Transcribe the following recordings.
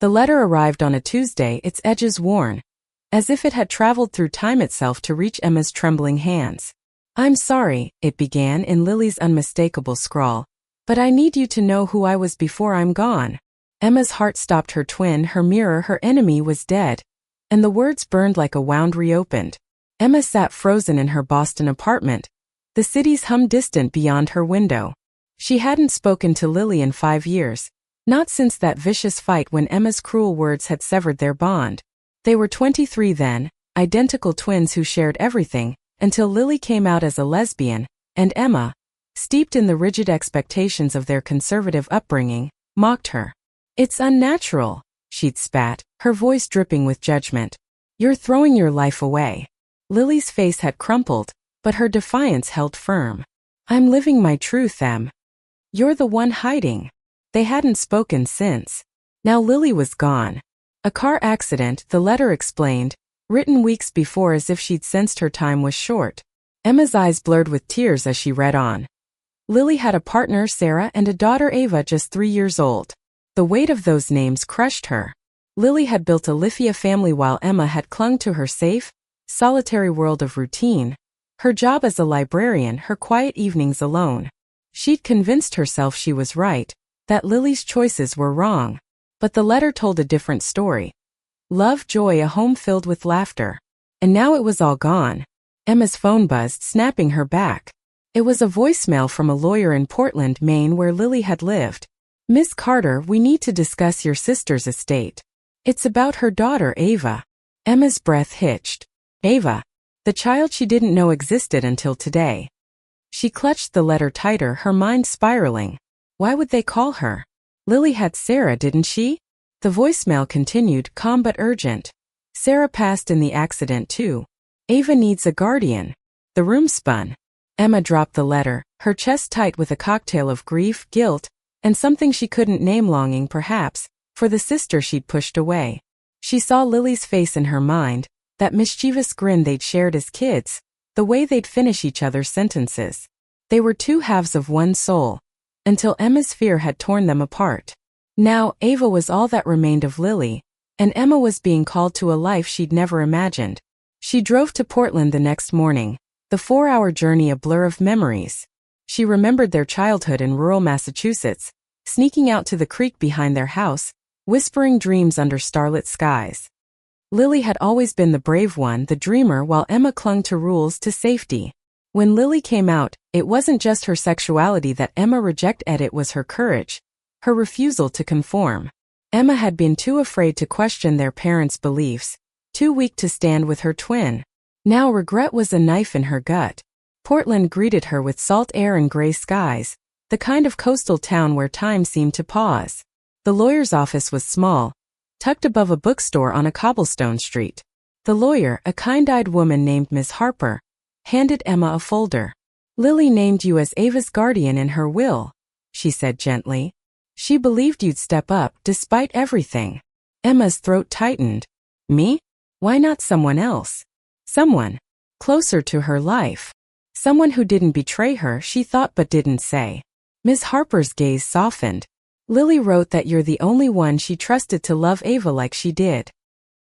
The letter arrived on a Tuesday, its edges worn, as if it had traveled through time itself to reach Emma's trembling hands. "I'm sorry," it began in Lily's unmistakable scrawl, "but I need you to know who I was before I'm gone." Emma's heart stopped. Her twin, her mirror, her enemy was dead, and the words burned like a wound reopened. Emma sat frozen in her Boston apartment, the city's hum distant beyond her window. She hadn't spoken to Lily in 5 years, not since that vicious fight when Emma's cruel words had severed their bond. They were 23 then, identical twins who shared everything, until Lily came out as a lesbian, and Emma, steeped in the rigid expectations of their conservative upbringing, mocked her. "It's unnatural," she'd spat, her voice dripping with judgment. "You're throwing your life away." Lily's face had crumpled, but her defiance held firm. "I'm living my truth, Em. You're the one hiding." They hadn't spoken since. Now Lily was gone. A car accident, the letter explained, written weeks before as if she'd sensed her time was short. Emma's eyes blurred with tears as she read on. Lily had a partner, Sarah, and a daughter, Ava, just 3 years old. The weight of those names crushed her. Lily had built a Lithia family while Emma had clung to her safe, solitary world of routine, her job as a librarian, her quiet evenings alone. She'd convinced herself she was right, that Lily's choices were wrong. But the letter told a different story. Love, joy, a home filled with laughter. And now it was all gone. Emma's phone buzzed, snapping her back. It was a voicemail from a lawyer in Portland, Maine, where Lily had lived. "Miss Carter, we need to discuss your sister's estate. It's about her daughter, Ava." Emma's breath hitched. Ava. The child she didn't know existed until today. She clutched the letter tighter, her mind spiraling. Why would they call her? Lily had Sarah, didn't she? The voicemail continued, calm but urgent. "Sarah passed in the accident too. Ava needs a guardian." The room spun. Emma dropped the letter, her chest tight with a cocktail of grief, guilt, and something she couldn't name, longing perhaps, for the sister she'd pushed away. She saw Lily's face in her mind, that mischievous grin they'd shared as kids, the way they'd finish each other's sentences. They were two halves of one soul, until Emma's fear had torn them apart. Now, Ava was all that remained of Lily, and Emma was being called to a life she'd never imagined. She drove to Portland the next morning, the 4-hour journey a blur of memories. She remembered their childhood in rural Massachusetts, sneaking out to the creek behind their house, whispering dreams under starlit skies. Lily had always been the brave one, the dreamer, while Emma clung to rules, to safety. When Lily came out, it wasn't just her sexuality that Emma rejected, it was her courage, her refusal to conform. Emma had been too afraid to question their parents' beliefs, too weak to stand with her twin. Now regret was a knife in her gut. Portland greeted her with salt air and gray skies, the kind of coastal town where time seemed to pause. The lawyer's office was small, tucked above a bookstore on a cobblestone street. The lawyer, a kind-eyed woman named Miss Harper, handed Emma a folder. "Lily named you as Ava's guardian in her will," she said gently. "She believed you'd step up, despite everything." Emma's throat tightened. "Me? Why not someone else? Someone closer to her life. Someone who didn't betray her," she thought but didn't say. Miss Harper's gaze softened. "Lily wrote that you're the only one she trusted to love Ava like she did.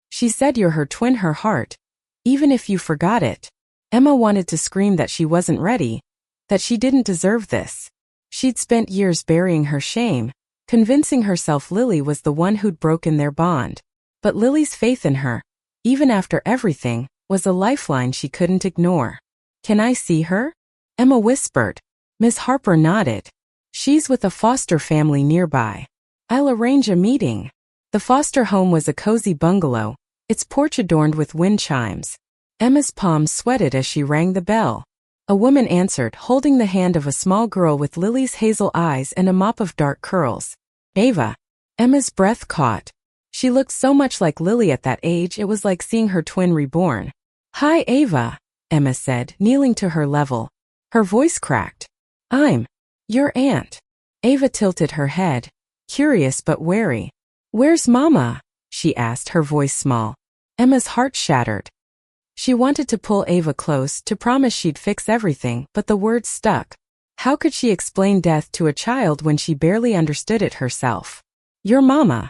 She said you're her twin, her heart, even if you forgot it." Emma wanted to scream that she wasn't ready, that she didn't deserve this. She'd spent years burying her shame, convincing herself Lily was the one who'd broken their bond. But Lily's faith in her, even after everything, was a lifeline she couldn't ignore. "Can I see her?" Emma whispered. Miss Harper nodded. "She's with a foster family nearby. I'll arrange a meeting." The foster home was a cozy bungalow, its porch adorned with wind chimes. Emma's palms sweated as she rang the bell. A woman answered, holding the hand of a small girl with Lily's hazel eyes and a mop of dark curls. "Ava." Emma's breath caught. She looked so much like Lily at that age, it was like seeing her twin reborn. "Hi, Ava," Emma said, kneeling to her level. Her voice cracked. "I'm your aunt." Ava tilted her head, curious but wary. "Where's Mama?" she asked, her voice small. Emma's heart shattered. She wanted to pull Ava close, to promise she'd fix everything, but the words stuck. How could she explain death to a child when she barely understood it herself? "Your Mama."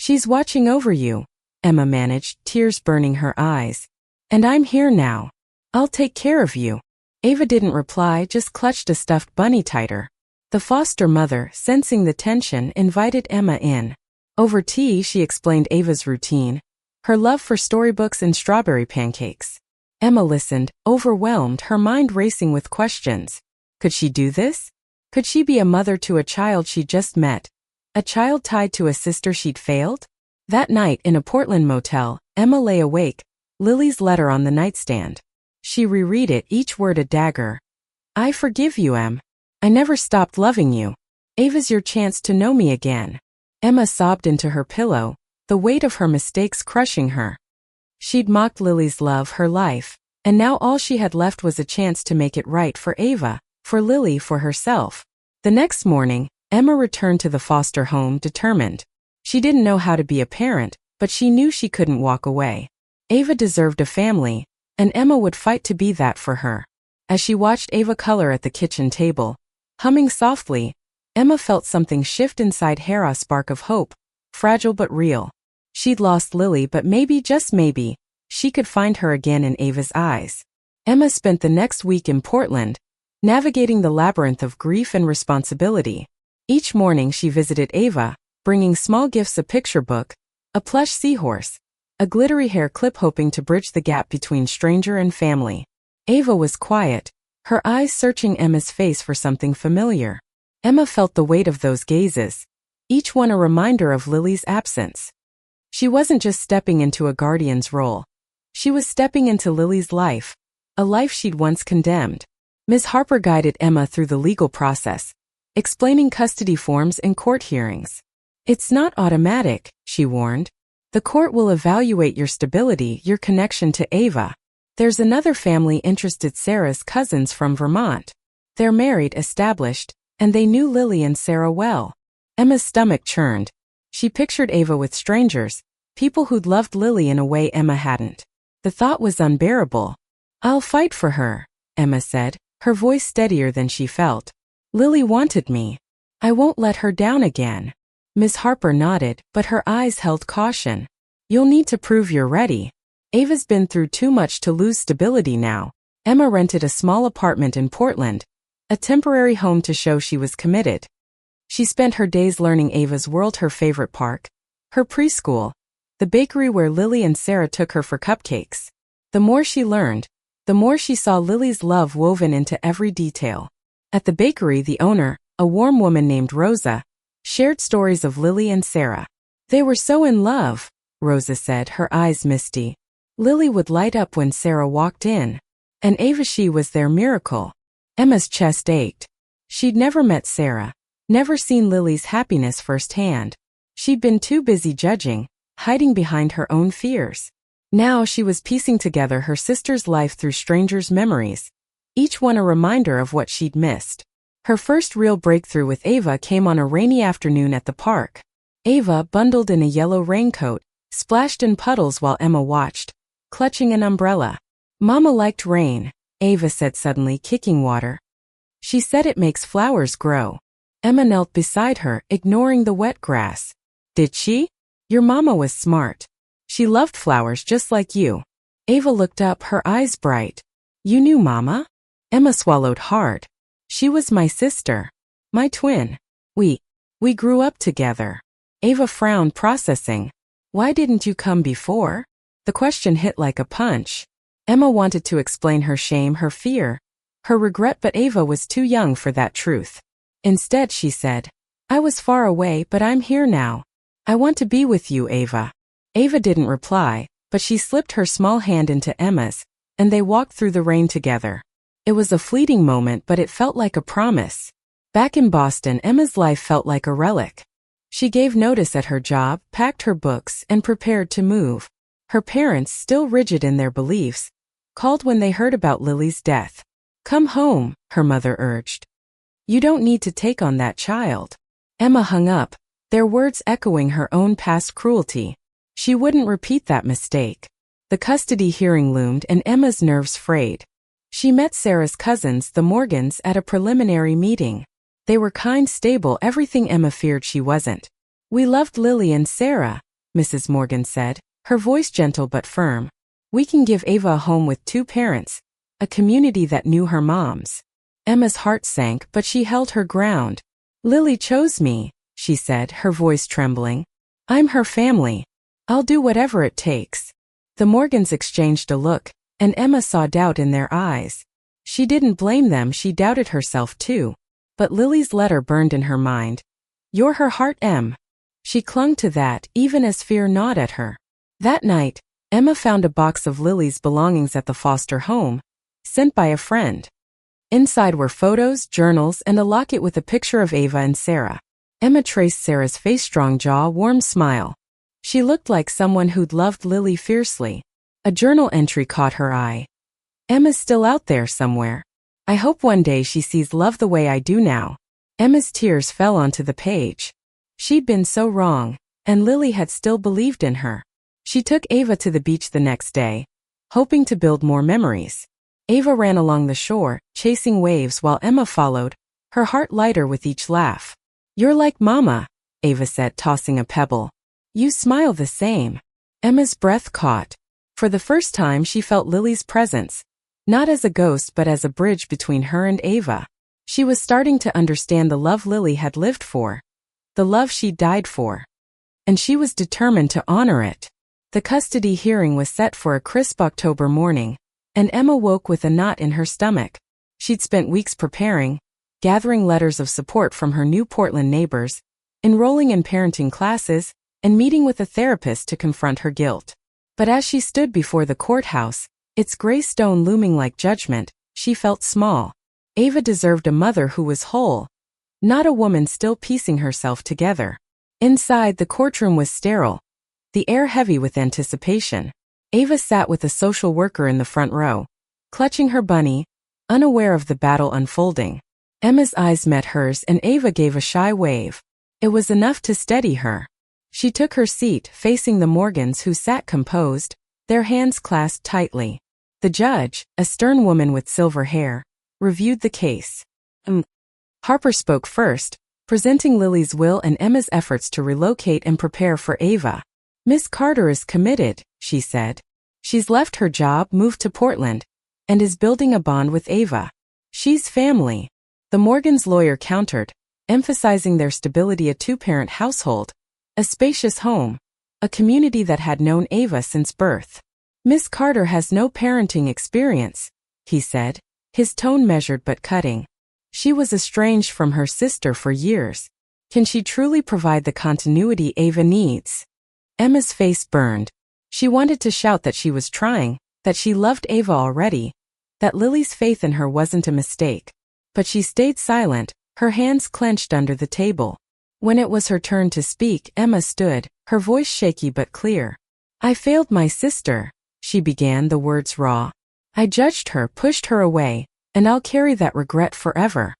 She's watching over you, Emma managed, tears burning her eyes. And I'm here now. I'll take care of you. Ava didn't reply, just clutched a stuffed bunny tighter. The foster mother, sensing the tension, invited Emma in. Over tea, she explained Ava's routine, her love for storybooks and strawberry pancakes. Emma listened, overwhelmed, her mind racing with questions. Could she do this? Could she be a mother to a child she'd just met? A child tied to a sister she'd failed? That night, in a Portland motel, Emma lay awake, Lily's letter on the nightstand. She reread it, each word a dagger. I forgive you, Em. I never stopped loving you. Ava's your chance to know me again. Emma sobbed into her pillow, the weight of her mistakes crushing her. She'd mocked Lily's love, her life, and now all she had left was a chance to make it right for Ava, for Lily, for herself. The next morning, Emma returned to the foster home determined. She didn't know how to be a parent, but she knew she couldn't walk away. Ava deserved a family, and Emma would fight to be that for her. As she watched Ava color at the kitchen table, humming softly, Emma felt something shift inside her, a spark of hope, fragile but real. She'd lost Lily, but maybe, just maybe, she could find her again in Ava's eyes. Emma spent the next week in Portland, navigating the labyrinth of grief and responsibility. Each morning she visited Ava, bringing small gifts, a picture book, a plush seahorse, a glittery hair clip, hoping to bridge the gap between stranger and family. Ava was quiet, her eyes searching Emma's face for something familiar. Emma felt the weight of those gazes, each one a reminder of Lily's absence. She wasn't just stepping into a guardian's role. She was stepping into Lily's life, a life she'd once condemned. Ms. Harper guided Emma through the legal process, explaining custody forms and court hearings. It's not automatic, she warned. The court will evaluate your stability, your connection to Ava. There's another family interested, Sarah's cousins from Vermont. They're married, established, and they knew Lily and Sarah well. Emma's stomach churned. She pictured Ava with strangers, people who'd loved Lily in a way Emma hadn't. The thought was unbearable. I'll fight for her, Emma said, her voice steadier than she felt. Lily wanted me. I won't let her down again. Ms. Harper nodded, but her eyes held caution. You'll need to prove you're ready. Ava's been through too much to lose stability now. Emma rented a small apartment in Portland, a temporary home to show she was committed. She spent her days learning Ava's world, her favorite park, her preschool, the bakery where Lily and Sarah took her for cupcakes. The more she learned, the more she saw Lily's love woven into every detail. At the bakery, the owner, a warm woman named Rosa, shared stories of Lily and Sarah. They were so in love, Rosa said, her eyes misty. Lily would light up when Sarah walked in. And Ava, she was their miracle. Emma's chest ached. She'd never met Sarah, never seen Lily's happiness firsthand. She'd been too busy judging, hiding behind her own fears. Now she was piecing together her sister's life through strangers' memories, each one a reminder of what she'd missed. Her first real breakthrough with Ava came on a rainy afternoon at the park. Ava, bundled in a yellow raincoat, splashed in puddles while Emma watched, clutching an umbrella. Mama liked rain, Ava said suddenly, kicking water. She said it makes flowers grow. Emma knelt beside her, ignoring the wet grass. Did she? Your mama was smart. She loved flowers just like you. Ava looked up, her eyes bright. You knew Mama? Emma swallowed hard. She was my sister. My twin. We grew up together. Ava frowned, processing. Why didn't you come before? The question hit like a punch. Emma wanted to explain her shame, her fear, her regret, but Ava was too young for that truth. Instead, she said, I was far away, but I'm here now. I want to be with you, Ava. Ava didn't reply, but she slipped her small hand into Emma's, and they walked through the rain together. It was a fleeting moment, but it felt like a promise. Back in Boston, Emma's life felt like a relic. She gave notice at her job, packed her books, and prepared to move. Her parents, still rigid in their beliefs, called when they heard about Lily's death. Come home, her mother urged. You don't need to take on that child. Emma hung up, their words echoing her own past cruelty. She wouldn't repeat that mistake. The custody hearing loomed and Emma's nerves frayed. She met Sarah's cousins, the Morgans, at a preliminary meeting. They were kind, stable, everything Emma feared she wasn't. We loved Lily and Sarah, Mrs. Morgan said, her voice gentle but firm. We can give Ava a home with 2 parents, a community that knew her moms. Emma's heart sank, but she held her ground. Lily chose me, she said, her voice trembling. I'm her family. I'll do whatever it takes. The Morgans exchanged a look, and Emma saw doubt in their eyes. She didn't blame them, she doubted herself too. But Lily's letter burned in her mind. You're her heart, Em. She clung to that, even as fear gnawed at her. That night, Emma found a box of Lily's belongings at the foster home, sent by a friend. Inside were photos, journals, and a locket with a picture of Ava and Sarah. Emma traced Sarah's face, strong jaw, warm smile. She looked like someone who'd loved Lily fiercely. A journal entry caught her eye. Emma's still out there somewhere. I hope one day she sees love the way I do now. Emma's tears fell onto the page. She'd been so wrong, and Lily had still believed in her. She took Ava to the beach the next day, hoping to build more memories. Ava ran along the shore, chasing waves while Emma followed, her heart lighter with each laugh. You're like Mama, Ava said, tossing a pebble. You smile the same. Emma's breath caught. For the first time she felt Lily's presence, not as a ghost but as a bridge between her and Ava. She was starting to understand the love Lily had lived for, the love she died for. And she was determined to honor it. The custody hearing was set for a crisp October morning, and Emma woke with a knot in her stomach. She'd spent weeks preparing, gathering letters of support from her new Portland neighbors, enrolling in parenting classes, and meeting with a therapist to confront her guilt. But as she stood before the courthouse, its gray stone looming like judgment, she felt small. Ava deserved a mother who was whole, not a woman still piecing herself together. Inside, the courtroom was sterile, the air heavy with anticipation. Ava sat with a social worker in the front row, clutching her bunny, unaware of the battle unfolding. Emma's eyes met hers and Ava gave a shy wave. It was enough to steady her. She took her seat, facing the Morgans, who sat composed, their hands clasped tightly. The judge, a stern woman with silver hair, reviewed the case. Harper spoke first, presenting Lily's will and Emma's efforts to relocate and prepare for Ava. Miss Carter is committed, she said. She's left her job, moved to Portland, and is building a bond with Ava. She's family. The Morgans' lawyer countered, emphasizing their stability: a 2-parent household, a spacious home, a community that had known Ava since birth. Miss Carter has no parenting experience, he said, his tone measured but cutting. She was estranged from her sister for years. Can she truly provide the continuity Ava needs? Emma's face burned. She wanted to shout that she was trying, that she loved Ava already, that Lily's faith in her wasn't a mistake. But she stayed silent, her hands clenched under the table. When it was her turn to speak, Emma stood, her voice shaky but clear. I failed my sister, she began, the words raw. I judged her, pushed her away, and I'll carry that regret forever.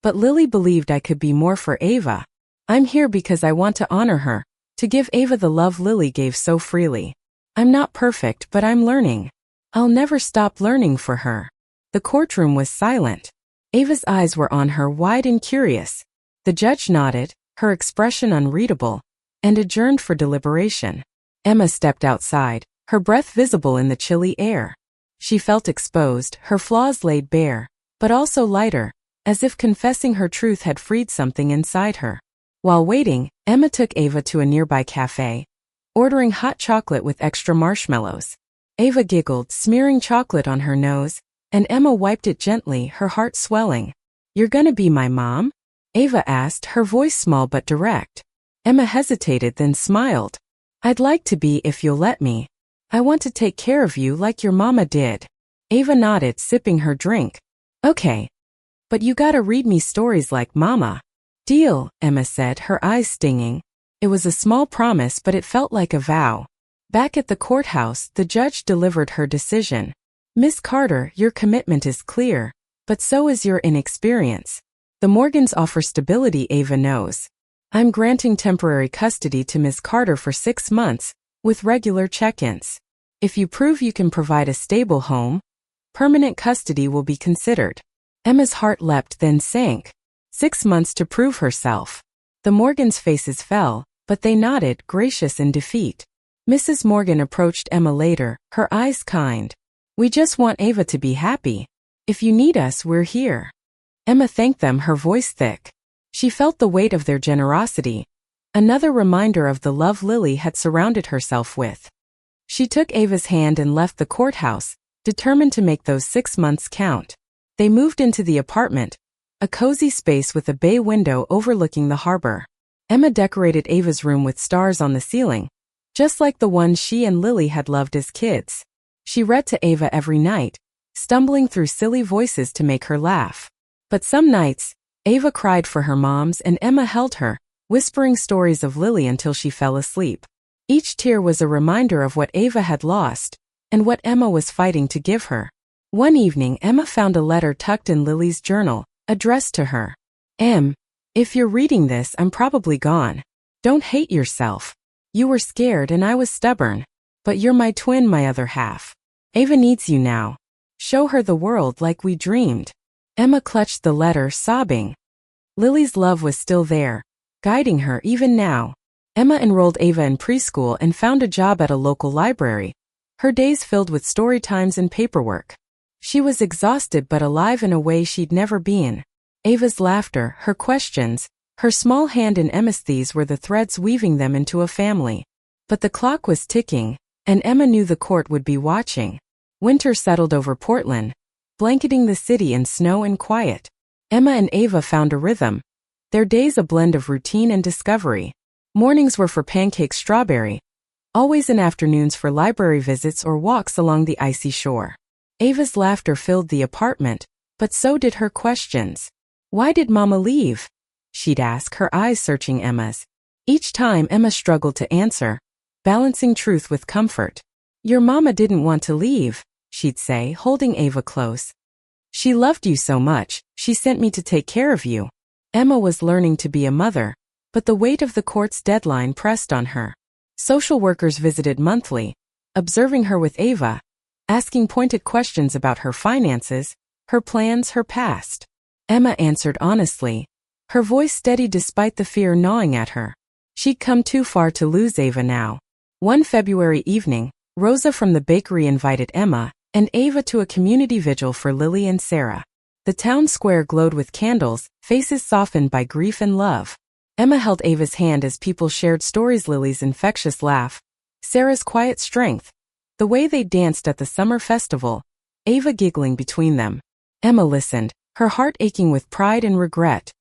But Lily believed I could be more for Ava. I'm here because I want to honor her, to give Ava the love Lily gave so freely. I'm not perfect, but I'm learning. I'll never stop learning for her. The courtroom was silent. Ava's eyes were on her, wide and curious. The judge nodded, her expression unreadable, and adjourned for deliberation. Emma stepped outside, her breath visible in the chilly air. She felt exposed, her flaws laid bare, but also lighter, as if confessing her truth had freed something inside her. While waiting, Emma took Ava to a nearby cafe, ordering hot chocolate with extra marshmallows. Ava giggled, smearing chocolate on her nose, and Emma wiped it gently, her heart swelling. You're gonna be my mom? Ava asked, her voice small but direct. Emma hesitated, then smiled. I'd like to be if you'll let me. I want to take care of you like your mama did. Ava nodded, sipping her drink. Okay. But you gotta read me stories like Mama. Deal, Emma said, her eyes stinging. It was a small promise, but it felt like a vow. Back at the courthouse, the judge delivered her decision. Miss Carter, your commitment is clear, but so is your inexperience. The Morgans offer stability, Ava knows. I'm granting temporary custody to Miss Carter for 6 months, with regular check-ins. If you prove you can provide a stable home, permanent custody will be considered. Emma's heart leapt, then sank. 6 months to prove herself. The Morgans' faces fell, but they nodded, gracious in defeat. Mrs. Morgan approached Emma later, her eyes kind. "We just want Ava to be happy. If you need us, we're here." Emma thanked them, her voice thick. She felt the weight of their generosity, another reminder of the love Lily had surrounded herself with. She took Ava's hand and left the courthouse, determined to make those 6 months count. They moved into the apartment, a cozy space with a bay window overlooking the harbor. Emma decorated Ava's room with stars on the ceiling, just like the ones she and Lily had loved as kids. She read to Ava every night, stumbling through silly voices to make her laugh. But some nights, Ava cried for her moms and Emma held her, whispering stories of Lily until she fell asleep. Each tear was a reminder of what Ava had lost, and what Emma was fighting to give her. One evening, Emma found a letter tucked in Lily's journal, addressed to her. If you're reading this, I'm probably gone. Don't hate yourself. You were scared and I was stubborn. But you're my twin, my other half. Ava needs you now. Show her the world like we dreamed." Emma clutched the letter, sobbing. Lily's love was still there, guiding her even now. Emma enrolled Ava in preschool and found a job at a local library, her days filled with story times and paperwork. She was exhausted but alive in a way she'd never been. Ava's laughter, her questions, her small hand in Emma's, these were the threads weaving them into a family. But the clock was ticking, and Emma knew the court would be watching. Winter settled over Portland, blanketing the city in snow and quiet. Emma and Ava found a rhythm, their days a blend of routine and discovery. Mornings were for pancakes, strawberry, always, and afternoons for library visits or walks along the icy shore. Ava's laughter filled the apartment, but so did her questions. "Why did Mama leave?" she'd ask, her eyes searching Emma's. Each time Emma struggled to answer, balancing truth with comfort. "Your mama didn't want to leave," she'd say, holding Ava close. "She loved you so much, she sent me to take care of you." Emma was learning to be a mother, but the weight of the court's deadline pressed on her. Social workers visited monthly, observing her with Ava, asking pointed questions about her finances, her plans, her past. Emma answered honestly, her voice steady despite the fear gnawing at her. She'd come too far to lose Ava now. One February evening, Rosa from the bakery invited Emma and Ava to a community vigil for Lily and Sarah. The town square glowed with candles, faces softened by grief and love. Emma held Ava's hand as people shared stories, Lily's infectious laugh, Sarah's quiet strength, the way they danced at the summer festival, Ava giggling between them. Emma listened, her heart aching with pride and regret.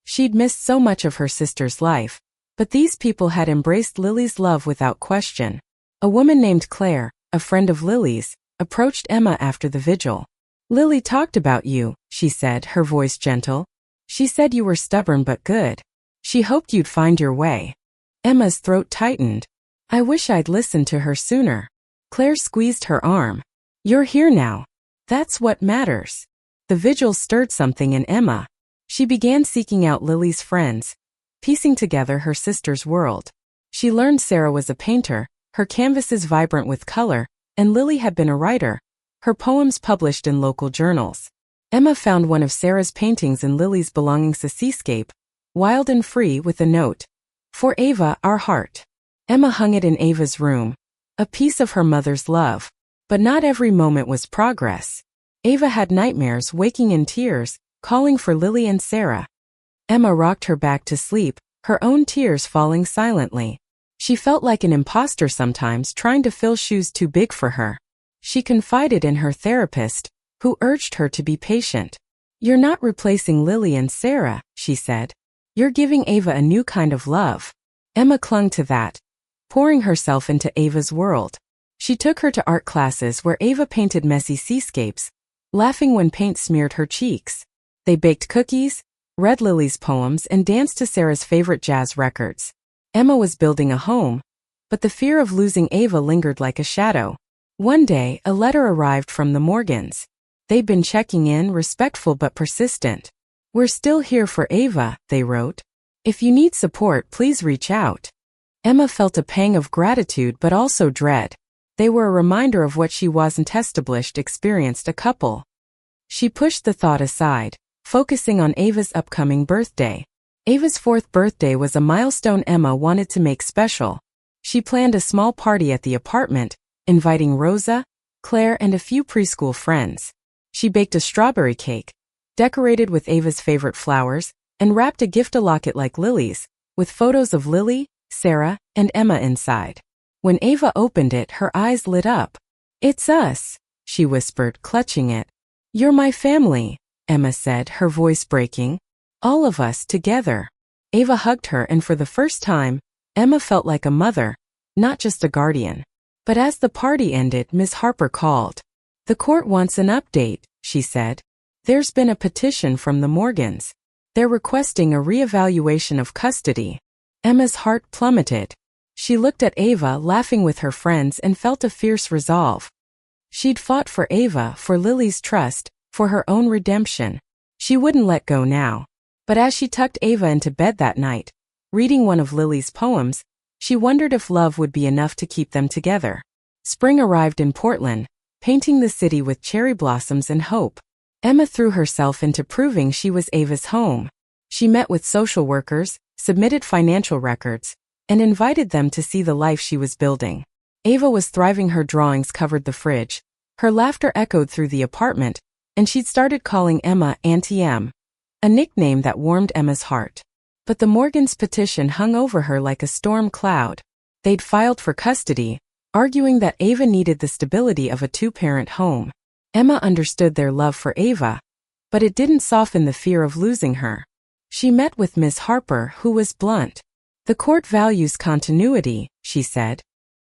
She'd missed so much of her sister's life, but these people had embraced Lily's love without question. A woman named Claire, a friend of Lily's, approached Emma after the vigil. "Lily talked about you," she said, her voice gentle. "She said you were stubborn but good. She hoped you'd find your way." Emma's throat tightened. "I wish I'd listened to her sooner." Claire squeezed her arm. "You're here now. That's what matters." The vigil stirred something in Emma. She began seeking out Lily's friends, piecing together her sister's world. She learned Sarah was a painter, her canvases vibrant with color, and Lily had been a writer, her poems published in local journals. Emma found one of Sarah's paintings in Lily's belongings, a seascape, wild and free, with a note, "For Ava, our heart." Emma hung it in Ava's room, a piece of her mother's love. But not every moment was progress. Ava had nightmares, waking in tears, calling for Lily and Sarah. Emma rocked her back to sleep, her own tears falling silently. She felt like an imposter sometimes, trying to fill shoes too big for her. She confided in her therapist, who urged her to be patient. "You're not replacing Lily and Sarah," she said. "You're giving Ava a new kind of love." Emma clung to that, pouring herself into Ava's world. She took her to art classes where Ava painted messy seascapes, laughing when paint smeared her cheeks. They baked cookies, read Lily's poems, and danced to Sarah's favorite jazz records. Emma was building a home, but the fear of losing Ava lingered like a shadow. One day, a letter arrived from the Morgans. They'd been checking in, respectful but persistent. "We're still here for Ava," they wrote. "If you need support, please reach out." Emma felt a pang of gratitude but also dread. They were a reminder of what she wasn't established, experienced a couple. She pushed the thought aside, focusing on Ava's upcoming birthday. Ava's 4th birthday was a milestone Emma wanted to make special. She planned a small party at the apartment, inviting Rosa, Claire, and a few preschool friends. She baked a strawberry cake, decorated with Ava's favorite flowers, and wrapped a gift-a-locket like Lily's, with photos of Lily, Sarah, and Emma inside. When Ava opened it, her eyes lit up. "It's us," she whispered, clutching it. "You're my family," Emma said, her voice breaking. "All of us together." Ava hugged her, and for the first time, Emma felt like a mother, not just a guardian. But as the party ended, Miss Harper called. "The court wants an update," she said. "There's been a petition from the Morgans. They're requesting a reevaluation of custody." Emma's heart plummeted. She looked at Ava, laughing with her friends, and felt a fierce resolve. She'd fought for Ava, for Lily's trust, for her own redemption. She wouldn't let go now. But as she tucked Ava into bed that night, reading one of Lily's poems, she wondered if love would be enough to keep them together. Spring arrived in Portland, painting the city with cherry blossoms and hope. Emma threw herself into proving she was Ava's home. She met with social workers, submitted financial records, and invited them to see the life she was building. Ava was thriving. Her drawings covered the fridge. Her laughter echoed through the apartment, and she'd started calling Emma Auntie M, a nickname that warmed Emma's heart. But the Morgans' petition hung over her like a storm cloud. They'd filed for custody, arguing that Ava needed the stability of a two-parent home. Emma understood their love for Ava, but it didn't soften the fear of losing her. She met with Miss Harper, who was blunt. "The court values continuity," she said.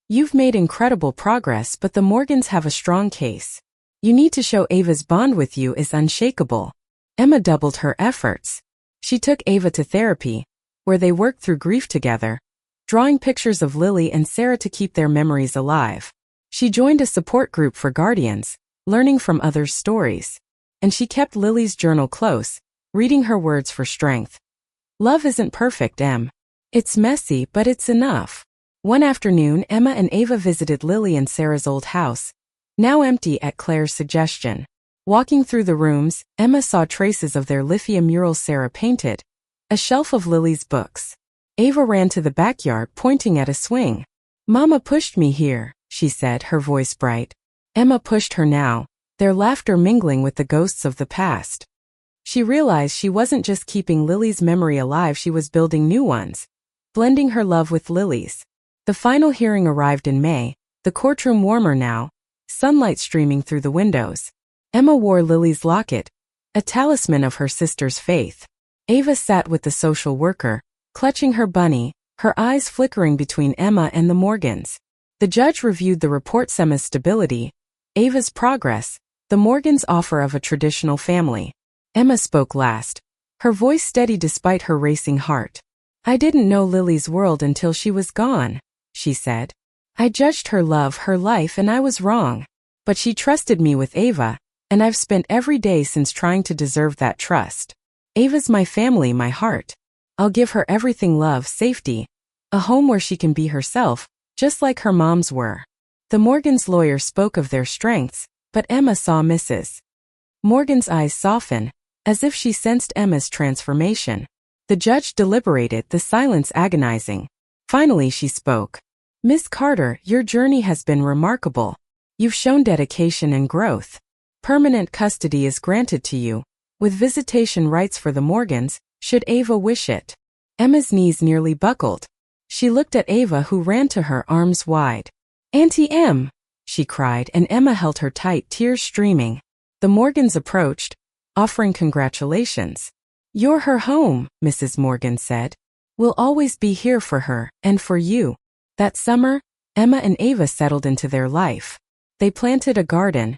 "You've made incredible progress, but the Morgans have a strong case. You need to show Ava's bond with you is unshakable." Emma doubled her efforts. She took Ava to therapy, where they worked through grief together, drawing pictures of Lily and Sarah to keep their memories alive. She joined a support group for guardians, learning from others' stories. And she kept Lily's journal close, reading her words for strength. "Love isn't perfect, Em. It's messy, but it's enough." One afternoon, Emma and Ava visited Lily and Sarah's old house, now empty at Claire's suggestion. Walking through the rooms, Emma saw traces of their lithium murals Sarah painted, a shelf of Lily's books. Ava ran to the backyard, pointing at a swing. "Mama pushed me here," she said, her voice bright. Emma pushed her now, their laughter mingling with the ghosts of the past. She realized she wasn't just keeping Lily's memory alive, she was building new ones, blending her love with Lily's. The final hearing arrived in May, the courtroom warmer now, sunlight streaming through the windows. Emma wore Lily's locket, a talisman of her sister's faith. Ava sat with the social worker, clutching her bunny, her eyes flickering between Emma and the Morgans. The judge reviewed the report: Emma's stability, Ava's progress, the Morgans' offer of a traditional family. Emma spoke last, her voice steady despite her racing heart. "I didn't know Lily's world until she was gone," she said. "I judged her love, her life, and I was wrong. But she trusted me with Ava, and I've spent every day since trying to deserve that trust. Ava's my family, my heart. I'll give her everything: love, safety, a home where she can be herself, just like her moms were." The Morgans' lawyer spoke of their strengths, but Emma saw Mrs. Morgan's eyes soften, as if she sensed Emma's transformation. The judge deliberated, the silence agonizing. Finally she spoke. "Miss Carter, your journey has been remarkable. You've shown dedication and growth. Permanent custody is granted to you, with visitation rights for the Morgans, should Ava wish it." Emma's knees nearly buckled. She looked at Ava, who ran to her, arms wide. "Auntie Em!" she cried, and Emma held her tight, tears streaming. The Morgans approached, offering congratulations. "You're her home," Mrs. Morgan said. "We'll always be here for her, and for you." That summer, Emma and Ava settled into their life. They planted a garden,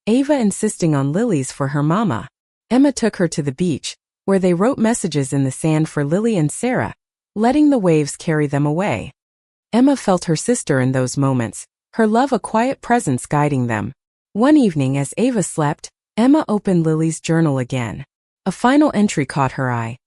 Ava insisting on lilies for her mama. Emma took her to the beach, where they wrote messages in the sand for Lily and Sarah, letting the waves carry them away. Emma felt her sister in those moments, her love a quiet presence guiding them. One evening as Ava slept, Emma opened Lily's journal again. A final entry caught her eye.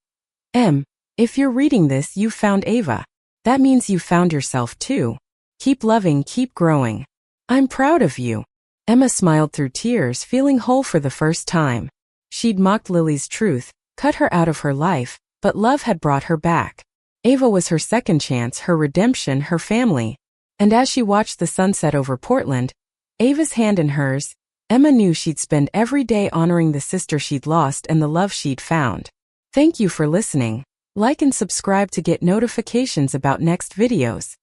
"Em, if you're reading this, you've found Ava. That means you've found yourself too. Keep loving, keep growing. I'm proud of you." Emma smiled through tears, feeling whole for the first time. She'd mocked Lily's truth, cut her out of her life, but love had brought her back. Ava was her second chance, her redemption, her family. And as she watched the sunset over Portland, Ava's hand in hers, Emma knew she'd spend every day honoring the sister she'd lost and the love she'd found. Thank you for listening. Like and subscribe to get notifications about next videos.